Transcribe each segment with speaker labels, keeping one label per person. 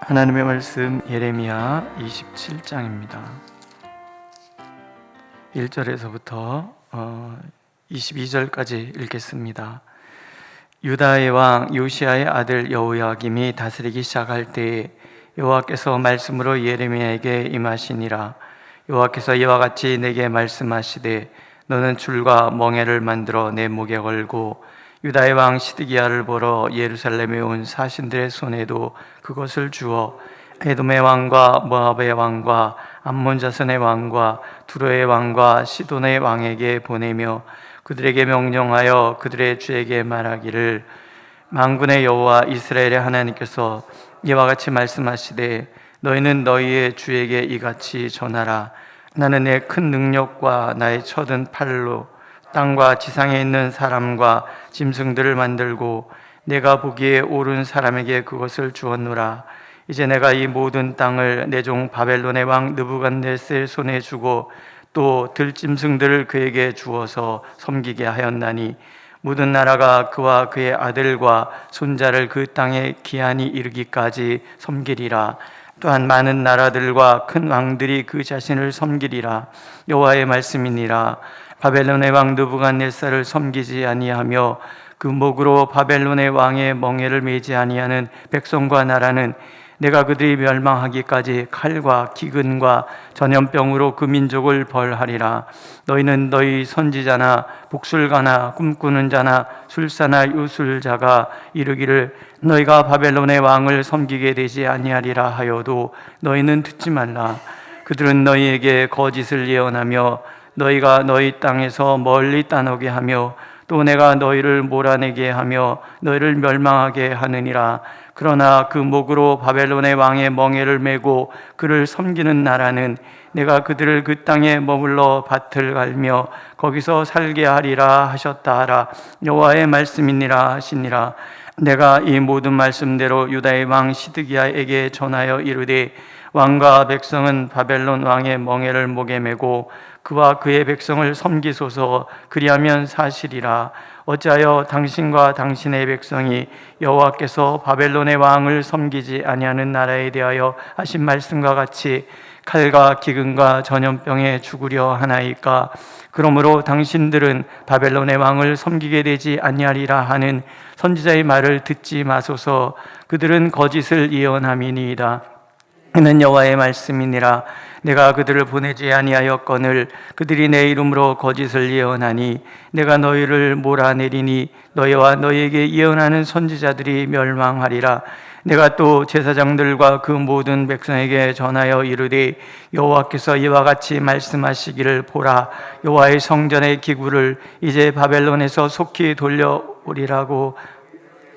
Speaker 1: 하나님의 말씀 예레미야 27장입니다. 1절에서부터 22절까지 읽겠습니다. 유다의 왕 요시야의 아들 여호야김이 다스리기 시작할 때에 여호와께서 말씀으로 예레미야에게 임하시니라. 여호와께서 이와 같이 내게 말씀하시되 너는 줄과 멍에를 만들어 내 목에 걸고 유다의 왕 시드기야를 보러 예루살렘에 온 사신들의 손에도 그것을 주어 에돔의 왕과 모압의 왕과 암몬 자손의 왕과 두로의 왕과 시돈의 왕에게 보내며 그들에게 명령하여 그들의 주에게 말하기를 만군의 여호와 이스라엘의 하나님께서 이와 같이 말씀하시되 너희는 너희의 주에게 이같이 전하라. 나는 내 큰 능력과 나의 쳐든 팔로 땅과 지상에 있는 사람과 짐승들을 만들고 내가 보기에 옳은 사람에게 그것을 주었노라. 이제 내가 이 모든 땅을 내 종 바벨론의 왕 느부갓네살 손에 주고 또 들짐승들을 그에게 주어서 섬기게 하였나니 모든 나라가 그와 그의 아들과 손자를 그 땅에 기한이 이르기까지 섬기리라. 또한 많은 나라들과 큰 왕들이 그 자신을 섬기리라. 여호와의 말씀이니라. 바벨론의 왕 느부갓네살을 섬기지 아니하며 그 목으로 바벨론의 왕의 멍에를 매지 아니하는 백성과 나라는 내가 그들이 멸망하기까지 칼과 기근과 전염병으로 그 민족을 벌하리라. 너희는 너희 선지자나 복술가나 꿈꾸는 자나 술사나 유술자가 이르기를 너희가 바벨론의 왕을 섬기게 되지 아니하리라 하여도 너희는 듣지 말라. 그들은 너희에게 거짓을 예언하며 너희가 너희 땅에서 멀리 따놓게 하며 또 내가 너희를 몰아내게 하며 너희를 멸망하게 하느니라. 그러나 그 목으로 바벨론의 왕의 멍에를 메고 그를 섬기는 나라는 내가 그들을 그 땅에 머물러 밭을 갈며 거기서 살게 하리라 하셨다 하라. 여호와의 말씀이니라 하시니라. 내가 이 모든 말씀대로 유다의 왕 시드기야에게 전하여 이르되 왕과 백성은 바벨론 왕의 멍에를 목에 메고 그와 그의 백성을 섬기소서. 그리하면 사실이라. 어찌하여 당신과 당신의 백성이 여호와께서 바벨론의 왕을 섬기지 아니하는 나라에 대하여 하신 말씀과 같이 칼과 기근과 전염병에 죽으려 하나이까? 그러므로 당신들은 바벨론의 왕을 섬기게 되지 아니하리라 하는 선지자의 말을 듣지 마소서. 그들은 거짓을 예언함이니이다. 이는 여호와의 말씀이니라. 내가 그들을 보내지 아니하였거늘 그들이 내 이름으로 거짓을 예언하니 내가 너희를 몰아내리니 너희와 너희에게 예언하는 선지자들이 멸망하리라. 내가 또 제사장들과 그 모든 백성에게 전하여 이르되 여호와께서 이와 같이 말씀하시기를 보라. 여호와의 성전의 기구를 이제 바벨론에서 속히 돌려오리라고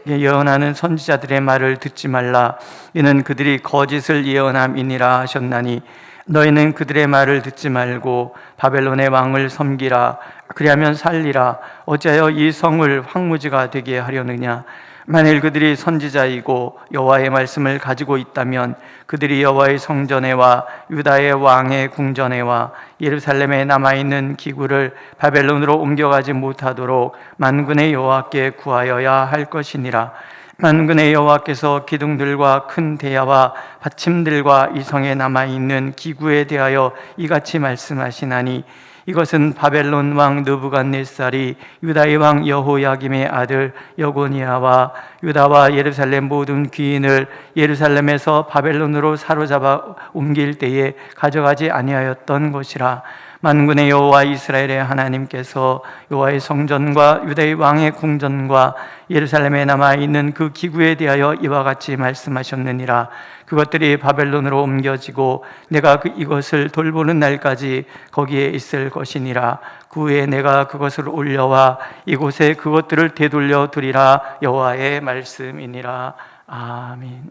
Speaker 1: 예언하는 선지자들의 말을 듣지 말라. 이는 그들이 거짓을 예언함이니라 하셨나니 너희는 그들의 말을 듣지 말고 바벨론의 왕을 섬기라. 그리하면 살리라. 어찌하여 이 성을 황무지가 되게 하려느냐? 만일 그들이 선지자이고 여호와의 말씀을 가지고 있다면 그들이 여호와의 성전에와 유다의 왕의 궁전에와 예루살렘에 남아있는 기구를 바벨론으로 옮겨가지 못하도록 만군의 여호와께 구하여야 할 것이니라. 만군의 여호와께서 기둥들과 큰 대야와 받침들과 이 성에 남아있는 기구에 대하여 이같이 말씀하시나니 이것은 바벨론 왕 느부갓네살이 유다의 왕 여호야김의 아들 여고니아와 유다와 예루살렘 모든 귀인을 예루살렘에서 바벨론으로 사로잡아 옮길 때에 가져가지 아니하였던 것이라. 만군의 여호와 이스라엘의 하나님께서 여호와의 성전과 유다의 왕의 궁전과 예루살렘에 남아있는 그 기구에 대하여 이와 같이 말씀하셨느니라. 그것들이 바벨론으로 옮겨지고 내가 이것을 돌보는 날까지 거기에 있을 것이니라. 그 후에 내가 그것을 올려와 이곳에 그것들을 되돌려 두리라. 여호와의 말씀이니라. 아멘.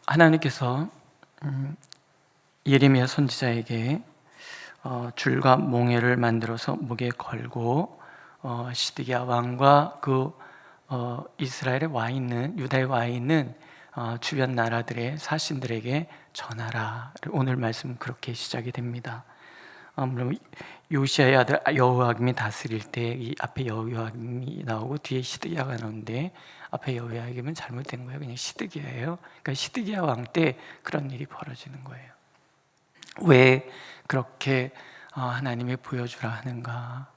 Speaker 1: 하나님께서 예레미야 선지자에게 줄과 몽에를 만들어서 목에 걸고 시드기야 왕과 그 이스라엘에 와 있는 유다에 와 있는 주변 나라들의 사신들에게 전하라. 오늘 말씀 그렇게 시작이 됩니다. 물론 요시아의 아들 여호야김이 다스릴 때 이 앞에 여호야김이 나오고 뒤에 시드기야가 나오는데 앞에 여호야김은 잘못된 거예요. 그냥 시드기야예요. 그러니까 시드기야 왕 때 그런 일이 벌어지는 거예요. 왜 그렇게 하나님이 보여주라 하는가?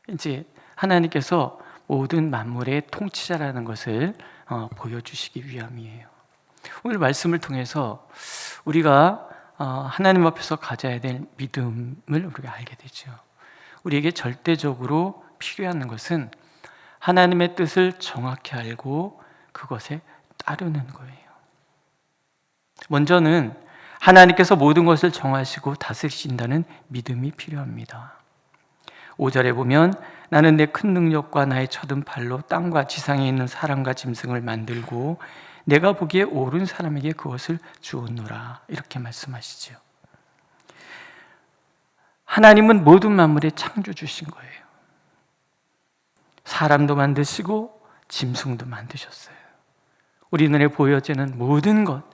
Speaker 1: 이제 하나님께서 모든 만물의 통치자라는 것을 보여주시기 위함이에요. 오늘 말씀을 통해서 우리가 하나님 앞에서 가져야 될 믿음을 우리가 알게 되죠. 우리에게 절대적으로 필요한 것은 하나님의 뜻을 정확히 알고 그것에 따르는 거예요. 먼저는 하나님께서 모든 것을 정하시고 다스리신다는 믿음이 필요합니다. 5절에 보면 나는 내 큰 능력과 나의 쳐든 발로 땅과 지상에 있는 사람과 짐승을 만들고 내가 보기에 옳은 사람에게 그것을 주었노라, 이렇게 말씀하시죠. 하나님은 모든 만물의 창조주신 거예요. 사람도 만드시고 짐승도 만드셨어요. 우리 눈에 보여지는 모든 것,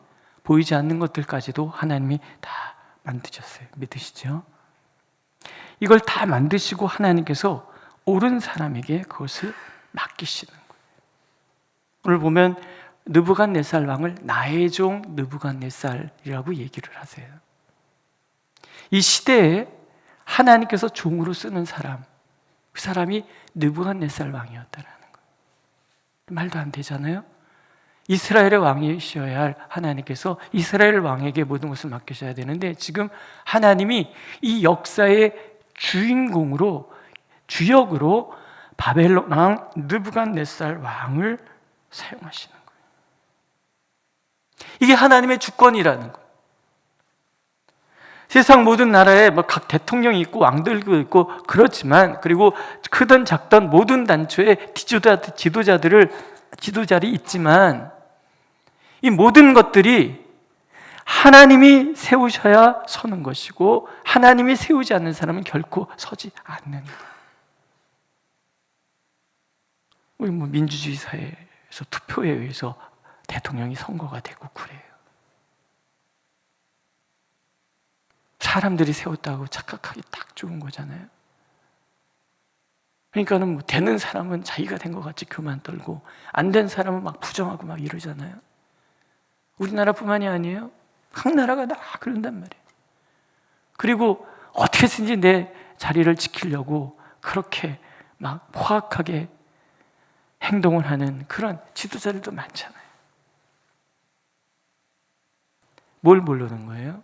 Speaker 1: 보이지 않는 것들까지도 하나님이 다 만드셨어요. 믿으시죠? 이걸 다 만드시고 하나님께서 옳은 사람에게 그것을 맡기시는 거예요. 오늘 보면 느부갓네살 왕을 나의 종 느부갓네살이라고 얘기를 하세요. 이 시대에 하나님께서 종으로 쓰는 사람, 그 사람이 느부갓네살 왕이었다라는 거예요. 말도 안 되잖아요. 이스라엘의 왕이셔야 할 하나님께서 이스라엘 왕에게 모든 것을 맡기셔야 되는데 지금 하나님이 이 역사의 주인공으로, 주역으로 바벨론 왕 느부갓네살 왕을 사용하시는 거예요. 이게 하나님의 주권이라는 거예요. 세상 모든 나라에 각 대통령이 있고 왕들도 있고 그렇지만, 그리고 크든 작든 모든 단초에 지도자들이 있지만 이 모든 것들이 하나님이 세우셔야 서는 것이고 하나님이 세우지 않는 사람은 결코 서지 않는 거예요. 우리 민주주의 사회에서 투표에 의해서 대통령이 선거가 되고 그래요. 사람들이 세웠다고 착각하기 딱 좋은 거잖아요. 그러니까는 되는 사람은 자기가 된 것 같이 교만 떨고 안 된 사람은 막 부정하고 막 이러잖아요. 우리나라뿐만이 아니에요. 각 나라가 다 그런단 말이에요. 그리고 어떻게든지 내 자리를 지키려고 그렇게 막 포악하게 행동을 하는 그런 지도자들도 많잖아요. 뭘 모르는 거예요?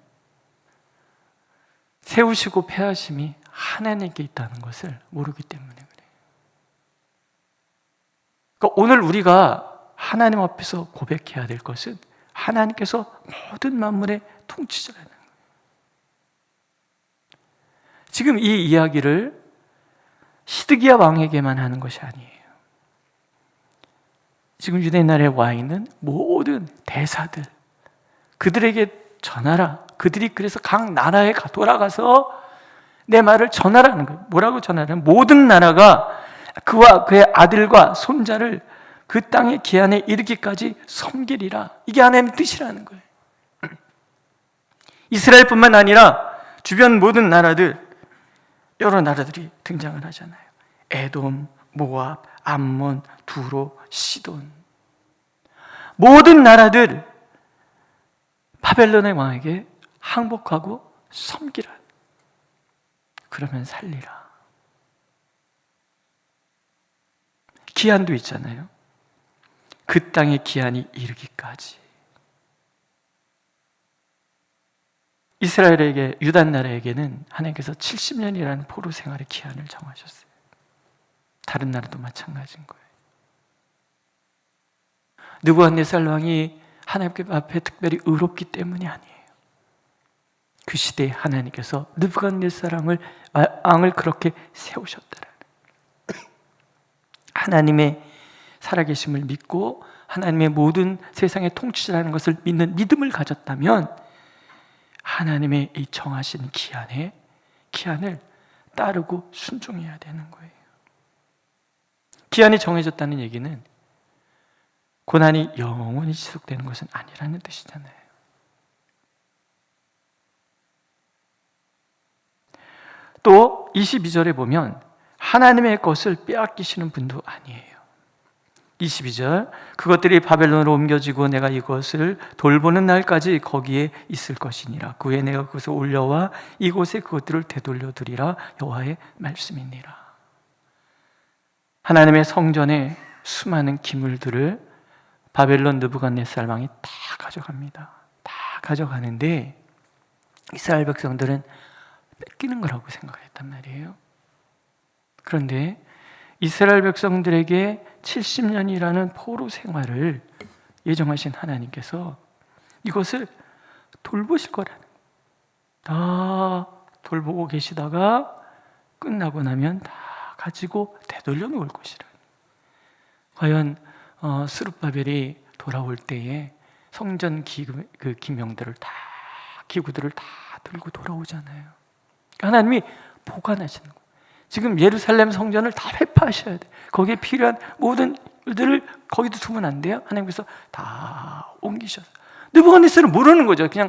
Speaker 1: 세우시고 폐하심이 하나님께 있다는 것을 모르기 때문에 그래요. 그러니까 오늘 우리가 하나님 앞에서 고백해야 될 것은 하나님께서 모든 만물의 통치자라는 거예요. 지금 이 이야기를 시드기야 왕에게만 하는 것이 아니에요. 지금 유대 나라에 와 있는 모든 대사들, 그들에게 전하라. 그들이 그래서 각 나라에 돌아가서 내 말을 전하라는 거예요. 뭐라고 전하라면 모든 나라가 그와 그의 아들과 손자를 그 땅의 기한에 이르기까지 섬기리라. 이게 하나님의 뜻이라는 거예요. 이스라엘뿐만 아니라 주변 모든 나라들, 여러 나라들이 등장을 하잖아요. 에돔, 모압, 암몬, 두로, 시돈, 모든 나라들 바벨론의 왕에게 항복하고 섬기라. 그러면 살리라. 기한도 있잖아요. 그 땅의 기한이 이르기까지. 이스라엘에게, 유다 나라에게는 하나님께서 70년이라는 포로 생활의 기한을 정하셨어요. 다른 나라도 마찬가지인 거예요. 느부갓네살 왕이 하나님 앞에 특별히 의롭기 때문이 아니에요. 그 시대에 하나님께서 느부갓네살 왕을 그렇게 세우셨다라는, 하나님의 살아계심을 믿고 하나님의 모든 세상의 통치자라는 것을 믿는 믿음을 가졌다면 하나님의 이 정하신 기한을 따르고 순종해야 되는 거예요. 기한이 정해졌다는 얘기는 고난이 영원히 지속되는 것은 아니라는 뜻이잖아요. 또 22절에 보면 하나님의 것을 빼앗기시는 분도 아니에요. 22절, 그것들이 바벨론으로 옮겨지고 내가 이것을 돌보는 날까지 거기에 있을 것이니라. 그 후에 내가 그것을 올려와 이곳에 그것들을 되돌려 두리라. 여호와의 말씀이니라. 하나님의 성전에 수많은 기물들을 바벨론 느부갓네살 왕이 다 가져갑니다. 다 가져가는데 이스라엘 백성들은 뺏기는 거라고 생각했단 말이에요. 그런데 이스라엘 백성들에게 70년이라는 포로 생활을 예정하신 하나님께서 이것을 돌보실 거라는, 다 돌보고 계시다가 끝나고 나면 다 가지고 되돌려 놓을 것이라. 과연 스룹바벨이 돌아올 때에 성전 기명들을 다, 기구들을 다 들고 돌아오잖아요. 하나님이 보관하시는 거예요. 지금 예루살렘 성전을 다 회파하셔야 돼요. 거기에 필요한 모든 일들을 거기도 두면 안 돼요. 하나님께서 다 옮기셔서. 느부갓네살은 모르는 거죠. 그냥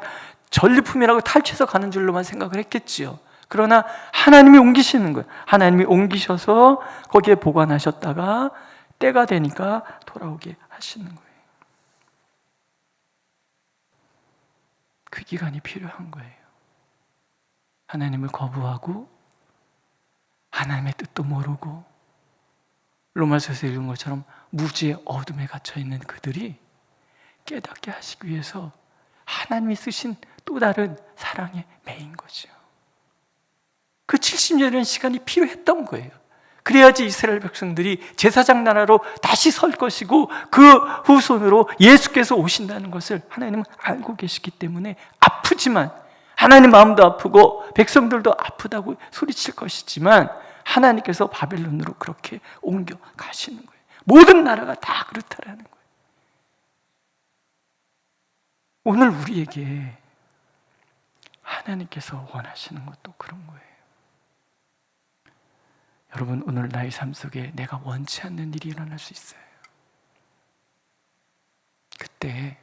Speaker 1: 전리품이라고 탈취해서 가는 줄로만 생각을 했겠지요. 그러나 하나님이 옮기시는 거예요. 하나님이 옮기셔서 거기에 보관하셨다가 때가 되니까 돌아오게 하시는 거예요. 그 기간이 필요한 거예요. 하나님을 거부하고 하나님의 뜻도 모르고 로마서에서 읽은 것처럼 무지의 어둠에 갇혀있는 그들이 깨닫게 하시기 위해서 하나님이 쓰신 또 다른 사랑의 매인 거죠. 그 70년이라는 시간이 필요했던 거예요. 그래야지 이스라엘 백성들이 제사장 나라로 다시 설 것이고 그 후손으로 예수께서 오신다는 것을 하나님은 알고 계시기 때문에 아프지만, 하나님 마음도 아프고 백성들도 아프다고 소리칠 것이지만 하나님께서 바벨론으로 그렇게 옮겨 가시는 거예요. 모든 나라가 다 그렇다라는 거예요. 오늘 우리에게 하나님께서 원하시는 것도 그런 거예요. 여러분, 오늘 나의 삶 속에 내가 원치 않는 일이 일어날 수 있어요. 그때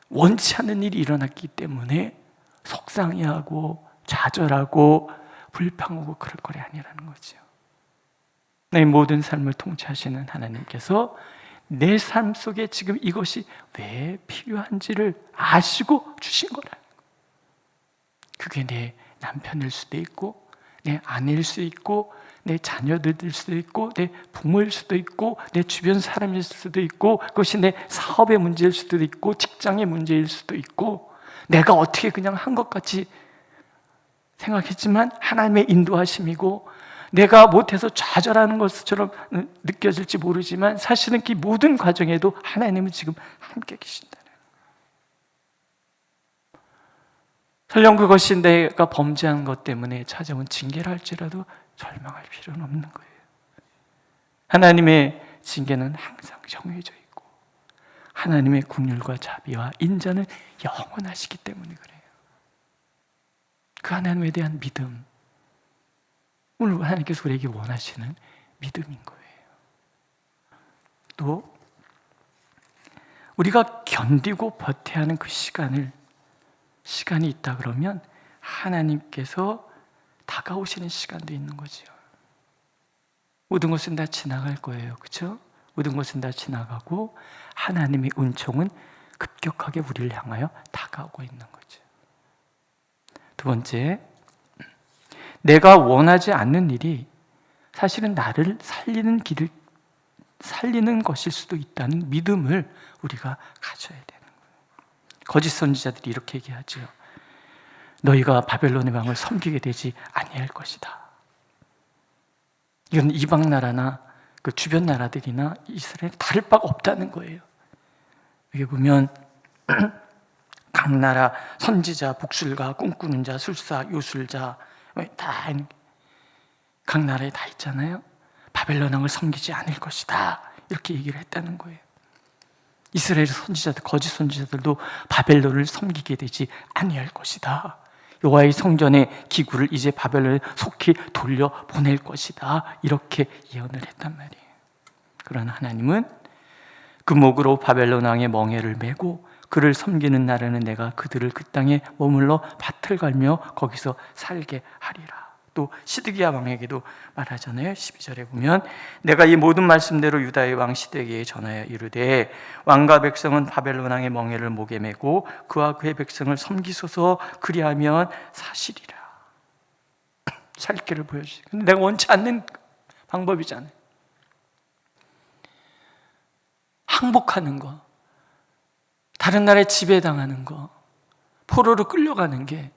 Speaker 1: 원치 않는 일이 일어났기 때문에 속상해하고 좌절하고 불평하고 그럴 거리 아니라는 거죠. 내 모든 삶을 통치하시는 하나님께서 내 삶 속에 지금 이것이 왜 필요한지를 아시고 주신 거라는 거예요. 그게 내 남편일 수도 있고 내 아내일 수도 있고 내 자녀들일 수도 있고 내 부모일 수도 있고 내 주변 사람일 수도 있고 그것이 내 사업의 문제일 수도 있고 직장의 문제일 수도 있고 내가 어떻게 그냥 한 것 같이 생각했지만 하나님의 인도하심이고 내가 못해서 좌절하는 것처럼 느껴질지 모르지만 사실은 그 모든 과정에도 하나님은 지금 함께 계신다는 거예요. 설령 그것이 내가 범죄한 것 때문에 찾아온 징계라 할지라도 절망할 필요는 없는 거예요. 하나님의 징계는 항상 정해져 있고 하나님의 긍휼과 자비와 인자는 영원하시기 때문에 그래요. 그 하나님에 대한 믿음, 오늘 하나님께서 우리에게 원하시는 믿음인 거예요. 또 우리가 견디고 버텨야 하는 그 시간이 있다 그러면 하나님께서 다가오시는 시간도 있는 거죠. 모든 것은 다 지나갈 거예요. 그렇죠? 모든 것은 다 지나가고 하나님의 은총은 급격하게 우리를 향하여 다가오고 있는 거죠. 두 번째, 내가 원하지 않는 일이 사실은 나를 살리는 것일 수도 있다는 믿음을 우리가 가져야 되는 거예요. 거짓 선지자들이 이렇게 얘기하죠. 너희가 바벨론의 왕을 섬기게 되지 아니할 것이다. 이건 이방 나라나 그 주변 나라들이나 이스라엘 다를 바가 없다는 거예요. 여기 보면 각 나라 선지자, 복술가, 꿈꾸는 자, 술사, 요술자 다 각 나라에 다 있잖아요. 바벨론 왕을 섬기지 않을 것이다 이렇게 얘기를 했다는 거예요. 이스라엘 선지자들, 거짓 선지자들도 바벨론을 섬기게 되지 아니할 것이다. 여호와의 성전의 기구를 이제 바벨론에 속히 돌려보낼 것이다 이렇게 예언을 했단 말이에요. 그러나 하나님은 그 목으로 바벨론 왕의 멍에를 메고 그를 섬기는 날에는 내가 그들을 그 땅에 머물러 밭을 갈며 거기서 살게 하리라. 또 시드기야 왕에게도 말하잖아요. 12절에 보면 내가 이 모든 말씀대로 유다의 왕 시드기야에 전하여 이르되 왕과 백성은 바벨론 왕의 멍에를 목에 메고 그와 그의 백성을 섬기소서 그리하면 사시리라. 살 길을 보여주시고, 근데 내가 원치 않는 방법이잖아요. 항복하는 거, 다른 나라에 지배당하는 거, 포로로 끌려가는 게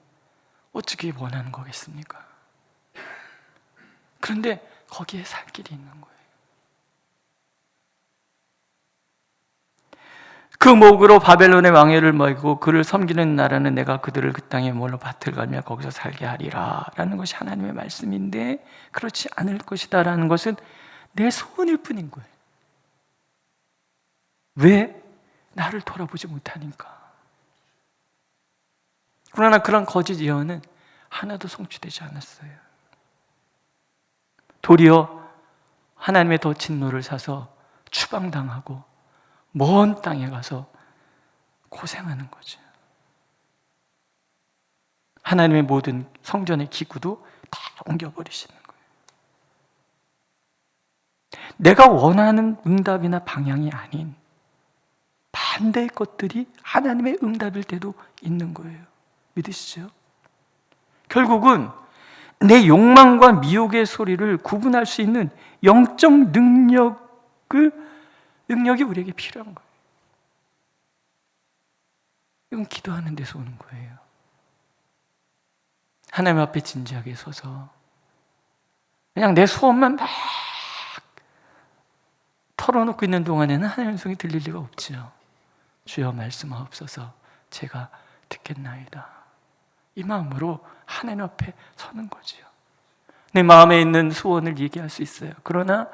Speaker 1: 어떻게 원하는 거겠습니까? 그런데 거기에 살 길이 있는 거예요. 그 목으로 바벨론의 왕위를 먹이고 그를 섬기는 나라는 내가 그들을 그 땅에 몰러 밭을 갈며 거기서 살게 하리라 라는 것이 하나님의 말씀인데, 그렇지 않을 것이다 라는 것은 내 소원일 뿐인 거예요. 왜? 나를 돌아보지 못하니까. 그러나 그런 거짓 예언은 하나도 성취되지 않았어요. 도리어 하나님의 더 진노를 사서 추방당하고 먼 땅에 가서 고생하는 거죠. 하나님의 모든 성전의 기구도 다 옮겨버리시는 거예요. 내가 원하는 응답이나 방향이 아닌 반대의 것들이 하나님의 응답일 때도 있는 거예요. 믿으시죠? 결국은 내 욕망과 미혹의 소리를 구분할 수 있는 영적 능력이 우리에게 필요한 거예요. 이건 기도하는 데서 오는 거예요. 하나님 앞에 진지하게 서서 그냥 내 소원만 막 털어놓고 있는 동안에는 하나님의 음성이 들릴 리가 없지요. 주여 말씀하옵소서 제가 듣겠나이다. 이 마음으로 하나님 앞에 서는 거지요. 내 마음에 있는 소원을 얘기할 수 있어요. 그러나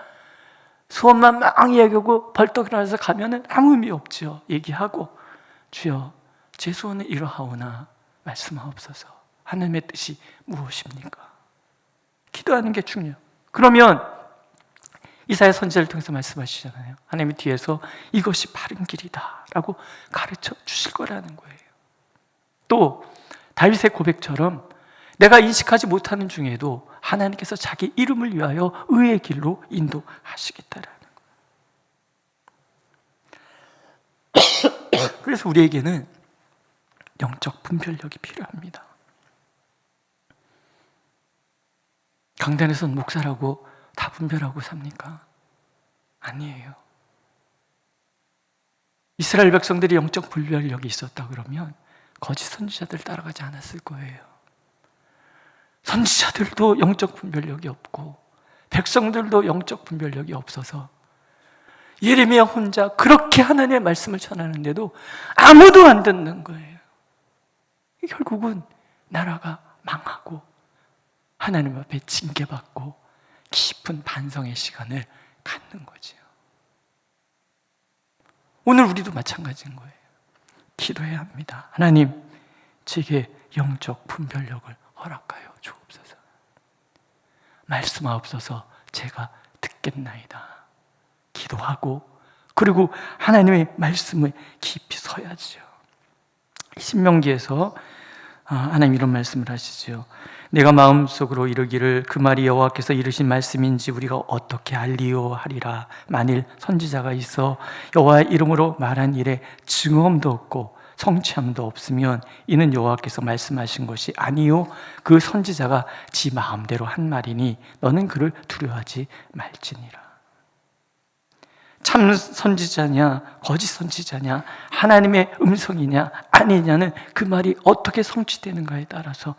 Speaker 1: 소원만 막 얘기하고 벌떡 일어나서 가면은 아무 의미 없지요. 얘기하고 주여 제 소원은 이러하오나 말씀하옵소서. 하나님의 뜻이 무엇입니까? 기도하는 게 중요해요. 그러면 이사야 선지자를 통해서 말씀하시잖아요. 하나님이 뒤에서 이것이 바른 길이다 라고 가르쳐 주실 거라는 거예요. 또 다윗의 고백처럼 내가 인식하지 못하는 중에도 하나님께서 자기 이름을 위하여 의의 길로 인도하시겠다라는 거예요. 그래서 우리에게는 영적 분별력이 필요합니다. 강단에서는 목사라고 다 분별하고 삽니까? 아니에요. 이스라엘 백성들이 영적 분별력이 있었다 그러면 거짓 선지자들 따라가지 않았을 거예요. 선지자들도 영적 분별력이 없고 백성들도 영적 분별력이 없어서 예레미야 혼자 그렇게 하나님의 말씀을 전하는데도 아무도 안 듣는 거예요. 결국은 나라가 망하고 하나님 앞에 징계받고 깊은 반성의 시간을 갖는 거죠. 오늘 우리도 마찬가지인 거예요. 기도해야 합니다. 하나님, 제게 영적 분별력을 허락하여 주옵소서. 말씀하옵소서. 제가 듣겠나이다. 기도하고 그리고 하나님의 말씀을 깊이 서야지요. 신명기에서 하나님 이런 말씀을 하시죠. 내가 마음속으로 이르기를 그 말이 여호와께서 이르신 말씀인지 우리가 어떻게 알리요 하리라. 만일 선지자가 있어 여호와의 이름으로 말한 일에 증언도 없고 성취함도 없으면 이는 여호와께서 말씀하신 것이 아니요 그 선지자가 지 마음대로 한 말이니 너는 그를 두려워하지 말지니라. 참 선지자냐 거짓 선지자냐 하나님의 음성이냐 아니냐는 그 말이 어떻게 성취되는가에 따라서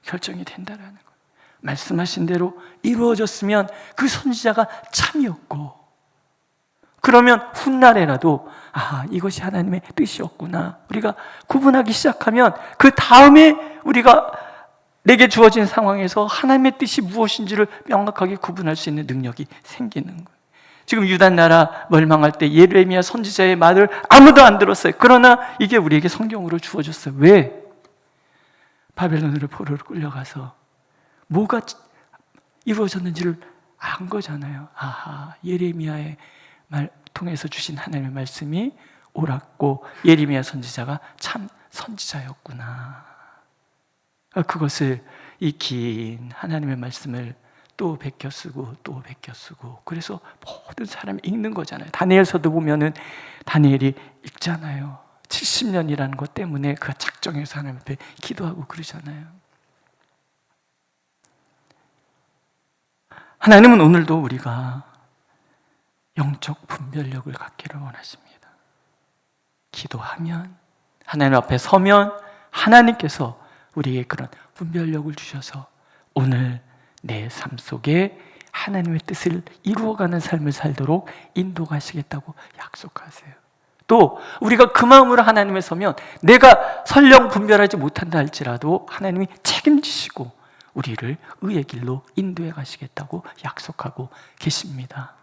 Speaker 1: 결정이 된다라는 거예요. 말씀하신 대로 이루어졌으면 그 선지자가 참이었고, 그러면 훗날에라도 이것이 하나님의 뜻이었구나 우리가 구분하기 시작하면 그 다음에 우리가 내게 주어진 상황에서 하나님의 뜻이 무엇인지를 명확하게 구분할 수 있는 능력이 생기는 거예요. 지금 유다 나라 멸망할 때 예레미야 선지자의 말을 아무도 안 들었어요. 그러나 이게 우리에게 성경으로 주어졌어요. 왜? 바벨론으로 포로로 끌려가서 뭐가 이루어졌는지를 안 거잖아요. 예레미야의 말 통해서 주신 하나님의 말씀이 옳았고 예레미야 선지자가 참 선지자였구나. 그것을 이 긴 하나님의 말씀을 또 베껴 쓰고 또 베껴 쓰고, 그래서 모든 사람이 읽는 거잖아요. 다니엘서도 보면은 다니엘이 읽잖아요. 70년이라는 것 때문에 그가 작정해서 하나님 앞에 기도하고 그러잖아요. 하나님은 오늘도 우리가 영적 분별력을 갖기를 원하십니다. 기도하면, 하나님 앞에 서면 하나님께서 우리에게 그런 분별력을 주셔서 오늘 내 삶 속에 하나님의 뜻을 이루어가는 삶을 살도록 인도하시겠다고 약속하세요. 또 우리가 그 마음으로 하나님을 서면 내가 설령 분별하지 못한다 할지라도 하나님이 책임지시고 우리를 의의 길로 인도해 가시겠다고 약속하고 계십니다.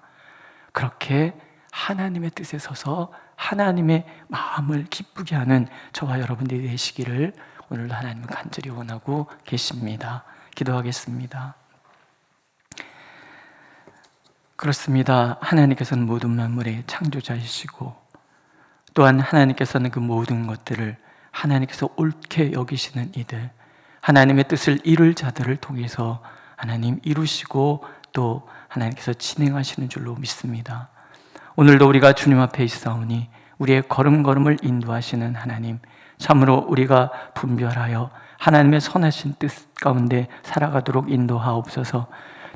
Speaker 1: 그렇게 하나님의 뜻에 서서 하나님의 마음을 기쁘게 하는 저와 여러분들이 되시기를 오늘도 하나님은 간절히 원하고 계십니다. 기도하겠습니다. 그렇습니다. 하나님께서는 모든 만물의 창조자이시고 또한 하나님께서는 그 모든 것들을 하나님께서 옳게 여기시는 이들, 하나님의 뜻을 이룰 자들을 통해서 하나님 이루시고 또 하나님께서 진행하시는 줄로 믿습니다. 오늘도 우리가 주님 앞에 있사오니 우리의 걸음걸음을 인도하시는 하나님, 참으로 우리가 분별하여 하나님의 선하신 뜻 가운데 살아가도록 인도하옵소서.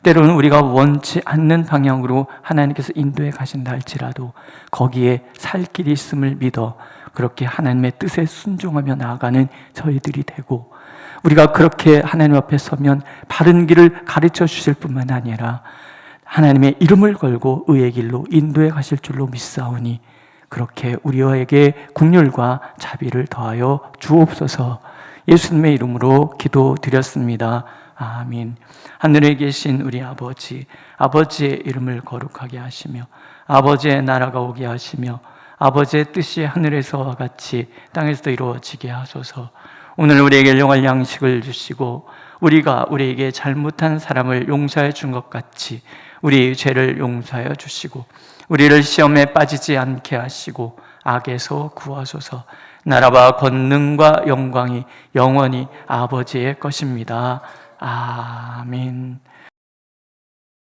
Speaker 1: 때로는 우리가 원치 않는 방향으로 하나님께서 인도해 가신다 할지라도 거기에 살 길이 있음을 믿어 그렇게 하나님의 뜻에 순종하며 나아가는 저희들이 되고, 우리가 그렇게 하나님 앞에 서면 바른 길을 가르쳐 주실 뿐만 아니라 하나님의 이름을 걸고 의의 길로 인도해 가실 줄로 믿사오니 그렇게 우리에게 긍휼과 자비를 더하여 주옵소서. 예수님의 이름으로 기도드렸습니다. 아멘. 하늘에 계신 우리 아버지, 아버지의 이름을 거룩하게 하시며 아버지의 나라가 오게 하시며 아버지의 뜻이 하늘에서와 같이 땅에서도 이루어지게 하소서. 오늘 우리에게 일용할 양식을 주시고 우리가 우리에게 잘못한 사람을 용서해 준 것 같이 우리의 죄를 용서하여 주시고 우리를 시험에 빠지지 않게 하시고 악에서 구하소서. 나라와 권능과 영광이 영원히 아버지의 것입니다. 아멘.